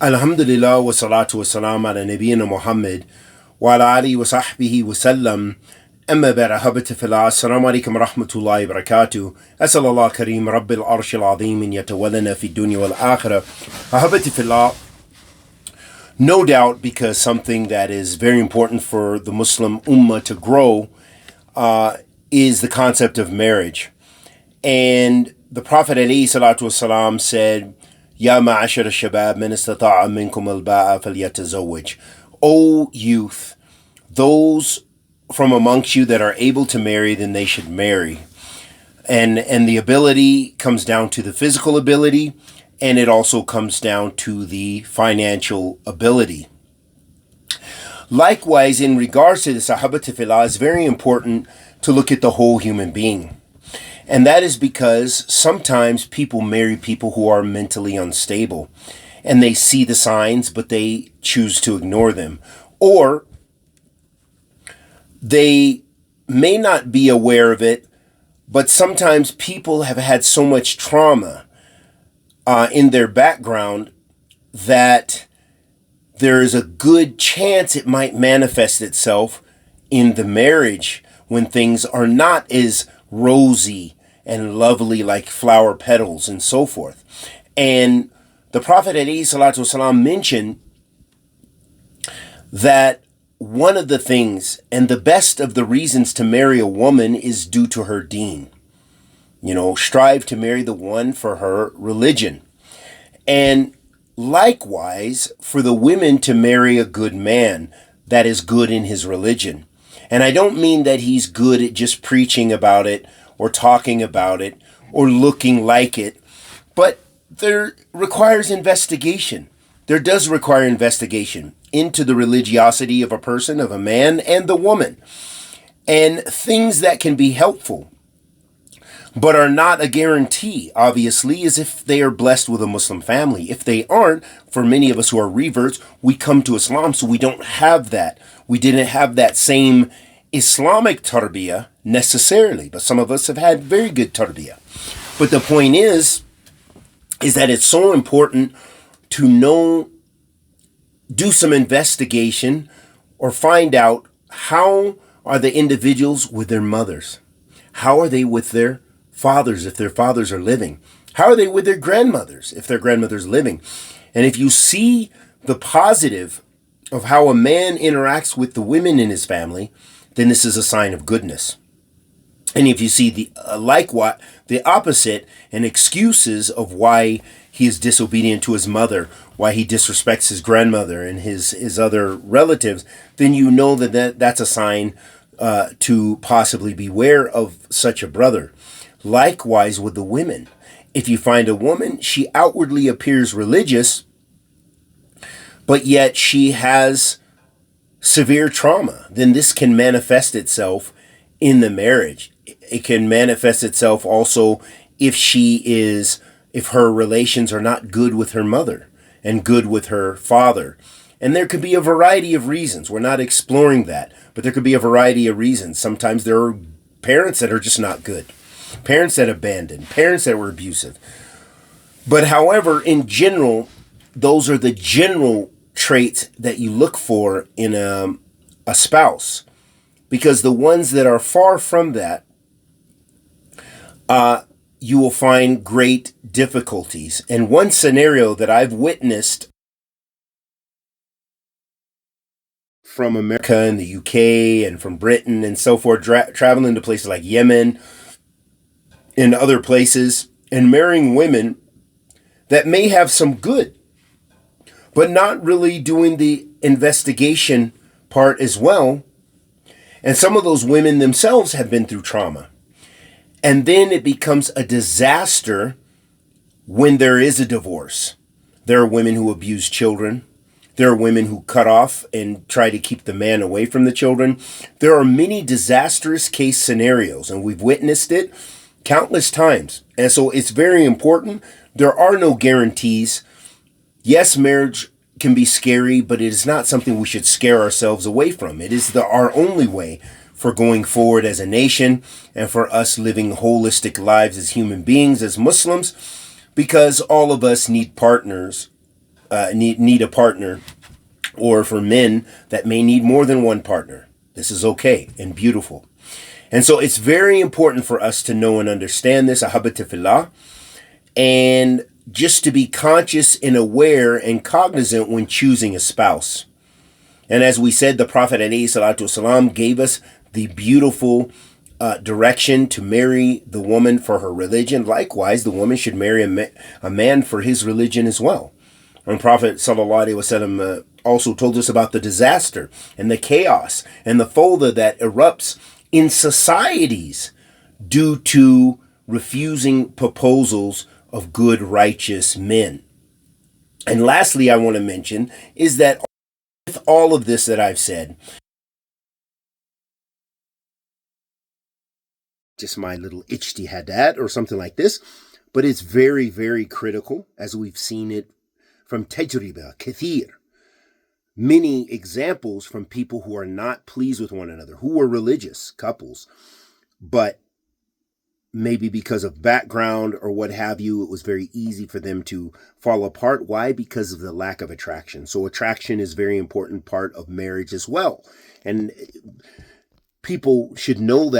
Alhamdulillah wa salatu wa salam ala nabiyyina Muhammad wa ala alihi wa sahbihi wa sallam. أما بعد أحبتي في الله السلام عليكم ورحمة الله وبركاته. أسأل الله كريم رب العرش العظيم أن يتولنا في الدنيا والآخرة. أحبتي في الله, no doubt, because something that is very important for the Muslim Ummah to grow is the concept of marriage. And the Prophet ﷺ said, Ya ma'ashar al-shabab min istata'a minkum al-ba'a falyatazawwaj. O youth, those from amongst you that are able to marry, then they should marry. And the ability comes down to the physical ability, and it also comes down to the financial ability. Likewise, in regards to the Sahabati Filah, it's very important to look at the whole human being. And that is because sometimes people marry people who are mentally unstable, and they see the signs, but they choose to ignore them. Or they may not be aware of it, but sometimes people have had so much trauma in their background that there is a good chance it might manifest itself in the marriage when things are not as rosy and lovely like flower petals and so forth. And the Prophet ﷺ mentioned that one of the things and the best of the reasons to marry a woman is due to her deen. Strive to marry the one for her religion. And likewise, for the women to marry a good man that is good in his religion. And I don't mean that he's good at just preaching about it or talking about it or looking like it, but there requires investigation. There does require investigation into the religiosity of a person, of a man and the woman, and things that can be helpful, but are not a guarantee, obviously, as if they are blessed with a Muslim family. If they aren't, for many of us who are reverts, we come to Islam, so we don't have that. We didn't have that same Islamic tarbiyah necessarily, but some of us have had very good tarbiyah. But the point is that it's so important to do some investigation or find out how are the individuals with their mothers. How are they with their fathers if their fathers are living? How are they with their grandmothers if their grandmother's living? And if you see the positive of how a man interacts with the women in his family, then this is a sign of goodness. And if you see the opposite and excuses of why he is disobedient to his mother, why he disrespects his grandmother and his other relatives, then you know that's a sign to possibly beware of such a brother. Likewise with the women. If you find a woman, she outwardly appears religious, but yet she has severe trauma, then this can manifest itself in the marriage. It can manifest itself also if her relations are not good with her mother and good with her father. And there could be a variety of reasons. We're not exploring that, but there could be a variety of reasons. Sometimes there are parents that are just not good, parents that abandoned, parents that were abusive. But however, in general, those are the general traits that you look for in a spouse. Because the ones that are far from that, you will find great difficulties. And one scenario that I've witnessed from America and the UK and from Britain and so forth, traveling to places like Yemen and other places, and marrying women that may have some good, but not really doing the investigation part as well. And some of those women themselves have been through trauma. And then it becomes a disaster when there is a divorce. There are women who abuse children. There are women who cut off and try to keep the man away from the children. There are many disastrous case scenarios, and we've witnessed it countless times. And so it's very important. There are no guarantees. Yes, marriage can be scary, but it is not something we should scare ourselves away from. It is our only way for going forward as a nation and for us living holistic lives as human beings, as Muslims, because all of us need partners need a partner, or for men that may need more than one partner. This is okay and beautiful. And so it's very important for us to know and understand this, ahabatifillah, and just to be conscious and aware and cognizant when choosing a spouse. And as we said, the Prophet ﷺ gave us the beautiful direction to marry the woman for her religion. Likewise, the woman should marry a man for his religion as well. And Prophet ﷺ also told us about the disaster and the chaos and the fawda that erupts in societies due to refusing proposals of good, righteous men. And lastly, I want to mention is that with all of this that I've said, just my little ijtihadat or something like this, but it's very, very critical, as we've seen it from tajriba, kathir. Many examples from people who are not pleased with one another, who are religious couples, but maybe because of background or what have you, it was very easy for them to fall apart. Why? Because of the lack of attraction. So attraction is a very important part of marriage as well. And people should know that.